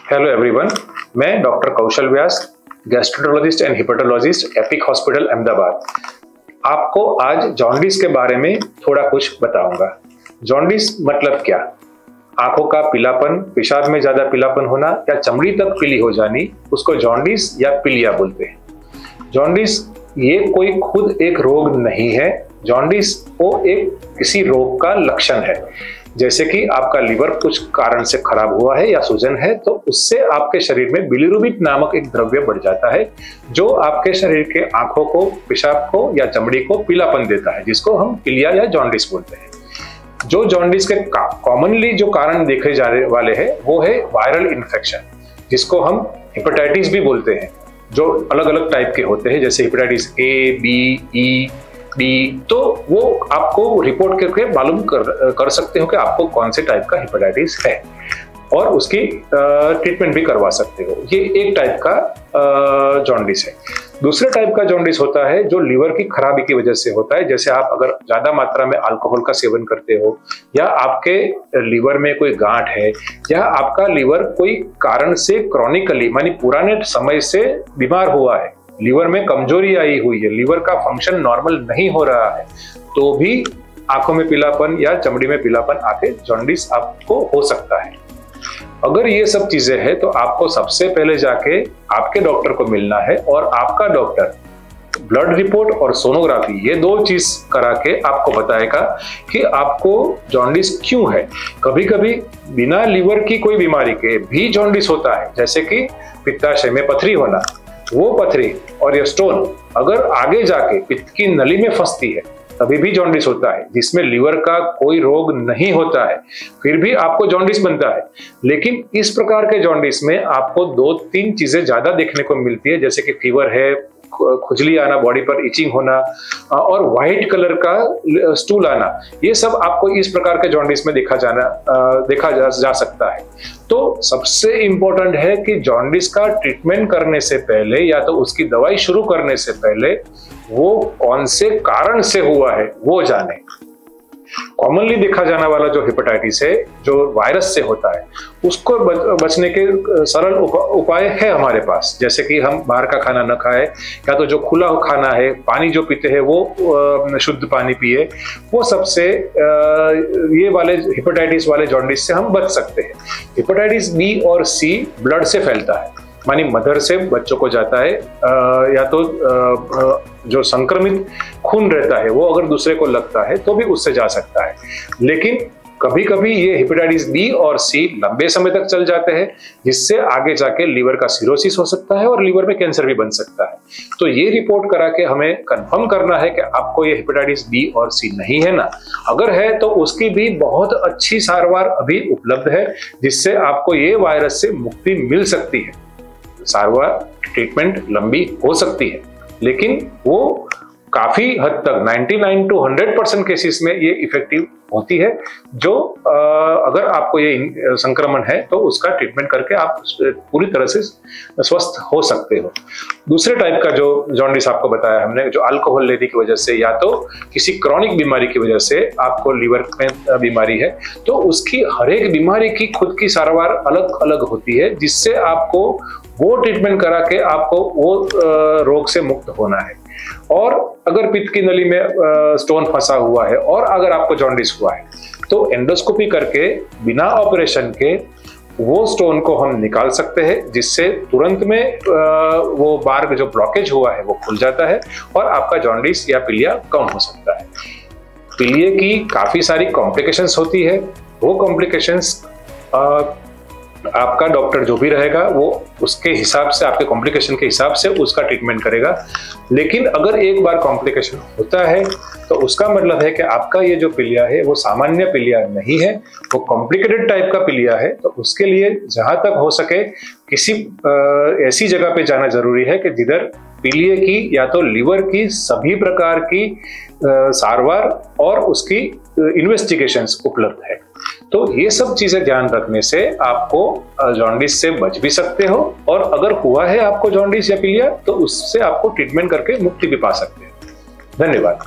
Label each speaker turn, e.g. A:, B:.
A: Hello everyone, मैं doctor Kaushal Vyas, gastroenterologist and hepatologist, epic hospital Ahmedabad. आपको आज जॉन्डिस के बारे में थोड़ा कुछ बताऊंगा। जॉन्डिस मतलब क्या? आंखों का पीलापन, पेशाब में ज्यादा पीलापन होना या चमड़ी तक पीली हो जानी, उसको जॉन्डिस या पीलिया बोलते हैं। जॉन्डिस ये कोई खुद एक रोग नहीं है। जॉन्डिस वो एक किसी रोग का लक्षण है। जैसे कि आपका लिवर कुछ कारण से खराब हुआ है या सूजन है, तो उससे आपके शरीर में बिलिरुबिन नामक एक द्रव्य बढ़ जाता है जो आपके शरीर के आंखों को, पेशाब को या चमड़ी को पीलापन देता है, जिसको हम पीलिया या जॉन्डिस बोलते हैं। जो जॉन्डिस के कॉमनली जो कारण देखे जाने वाले हैं वो है वायरल इन्फेक्शन, जिसको हम हेपेटाइटिस भी बोलते हैं, जो अलग अलग टाइप के होते हैं, जैसे hepatitis A, B, E, D. तो वो आपको रिपोर्ट करके मालूम कर सकते हो कि आपको कौन से टाइप का हेपेटाइटिस है और उसकी ट्रीटमेंट भी करवा सकते हो। ये एक टाइप का जॉन्डिस है। दूसरे टाइप का जॉन्डिस होता है जो लीवर की खराबी की वजह से होता है। जैसे आप अगर ज्यादा मात्रा में अल्कोहल का सेवन करते हो, या आपके लीवर में कोई गांठ है, या आपका लीवर कोई कारण से क्रॉनिकली मानी पुराने समय से बीमार हुआ है, लीवर में कमजोरी आई हुई है, लीवर का फंक्शन नॉर्मल नहीं हो रहा है, तो भी आंखों में पीलापन या चमड़ी में पीलापन आके जॉन्डिस आपको हो सकता है। अगर ये सब चीजें हैं तो आपको सबसे पहले जाके आपके डॉक्टर को मिलना है, और आपका डॉक्टर ब्लड रिपोर्ट और सोनोग्राफी ये दो चीज करा के आपको बताएगा कि आपको जॉन्डिस क्यों है। कभी कभी बिना लीवर की कोई बीमारी के भी जॉन्डिस होता है, जैसे कि पित्ताशय में पथरी होना। वो पथरी और ये स्टोन अगर आगे जाके पित्त की नली में फंसती है तभी भी जॉन्डिस होता है, जिसमें लीवर का कोई रोग नहीं होता है, फिर भी आपको जॉन्डिस बनता है। लेकिन इस प्रकार के जॉन्डिस में आपको 2-3 चीजें ज्यादा देखने को मिलती है, जैसे कि फीवर है, खुजली आना, बॉडी पर इचिंग होना और व्हाइट कलर का स्टूल आना। ये सब आपको इस प्रकार के जॉन्डिस में देखा जा सकता है। तो सबसे इंपॉर्टेंट है कि जॉन्डिस का ट्रीटमेंट करने से पहले या तो उसकी दवाई शुरू करने से पहले वो कौन से कारण से हुआ है वो जाने। कॉमनली देखा जाने वाला जो हेपेटाइटिस है, जो वायरस से होता है, उसको बचने के सरल उपाय है हमारे पास। जैसे कि हम बाहर का खाना न खाएं, या तो जो खुला खाना है, पानी जो पीते हैं वो शुद्ध पानी पिए। वो सबसे ये वाले हेपेटाइटिस वाले जॉन्डिस से हम बच सकते हैं। हेपेटाइटिस बी और सी ब्लड से फैलता है, मानी मदर से बच्चों को जाता है, या तो जो संक्रमित खून रहता है वो अगर दूसरे को लगता है तो भी उससे जा सकता है। लेकिन कभी कभी ये हेपेटाइटिस बी और सी लंबे समय तक चल जाते हैं, जिससे आगे जाके लीवर का सिरोसिस हो सकता है और लीवर में कैंसर भी बन सकता है। तो ये रिपोर्ट करा के हमें कंफर्म करना है कि आपको ये हेपेटाइटिस बी और सी नहीं है ना। अगर है तो उसकी भी बहुत अच्छी सारवार अभी उपलब्ध है, जिससे आपको ये वायरस से मुक्ति मिल सकती है। सारवार ट्रीटमेंट लंबी हो सकती है, लेकिन वो काफी हद तक 99 to 100% केसेस में ये इफेक्टिव होती है। जो अगर आपको ये संक्रमण है तो उसका ट्रीटमेंट करके आप पूरी तरह से स्वस्थ हो सकते हो। दूसरे टाइप का जो जॉन्डिस आपको बताया हमने, जो अल्कोहल लेने की वजह से या तो किसी क्रॉनिक बीमारी की वजह से आपको लीवर में बीमारी है, तो उसकी हर एक बीमारी की खुद की सारवार अलग अलग होती है, जिससे आपको वो ट्रीटमेंट करा के आपको वो रोग से मुक्त होना है। और अगर पित्त की नली में स्टोन फंसा हुआ है और अगर आपको जॉन्डिस हुआ है, तो एंडोस्कोपी करके बिना ऑपरेशन के वो स्टोन को हम निकाल सकते हैं, जिससे तुरंत में वो बार जो ब्लॉकेज हुआ है वो खुल जाता है और आपका जॉन्डिस या पीलिया कम हो सकता है। पीलिया की काफी सारी कॉम्प्लिकेशंस होती है। वो कॉम्प्लिकेशंस आपका डॉक्टर जो भी रहेगा वो उसके हिसाब से, आपके कॉम्प्लिकेशन के हिसाब से उसका ट्रीटमेंट करेगा। लेकिन अगर एक बार कॉम्प्लिकेशन होता है तो उसका मतलब है कि आपका ये जो पीलिया है वो सामान्य पीलिया नहीं है, वो कॉम्प्लिकेटेड टाइप का पीलिया है। तो उसके लिए जहां तक हो सके किसी ऐसी जगह पे जाना जरूरी है कि जिधर पीलिया की या तो लीवर की सभी प्रकार की सारवार और उसकी इन्वेस्टिगेशंस उपलब्ध है। तो ये सब चीजें ध्यान रखने से आपको जॉन्डिस से बच भी सकते हो, और अगर हुआ है आपको जॉन्डिस या पीलिया तो उससे आपको ट्रीटमेंट करके मुक्ति भी पा सकते हैं। धन्यवाद।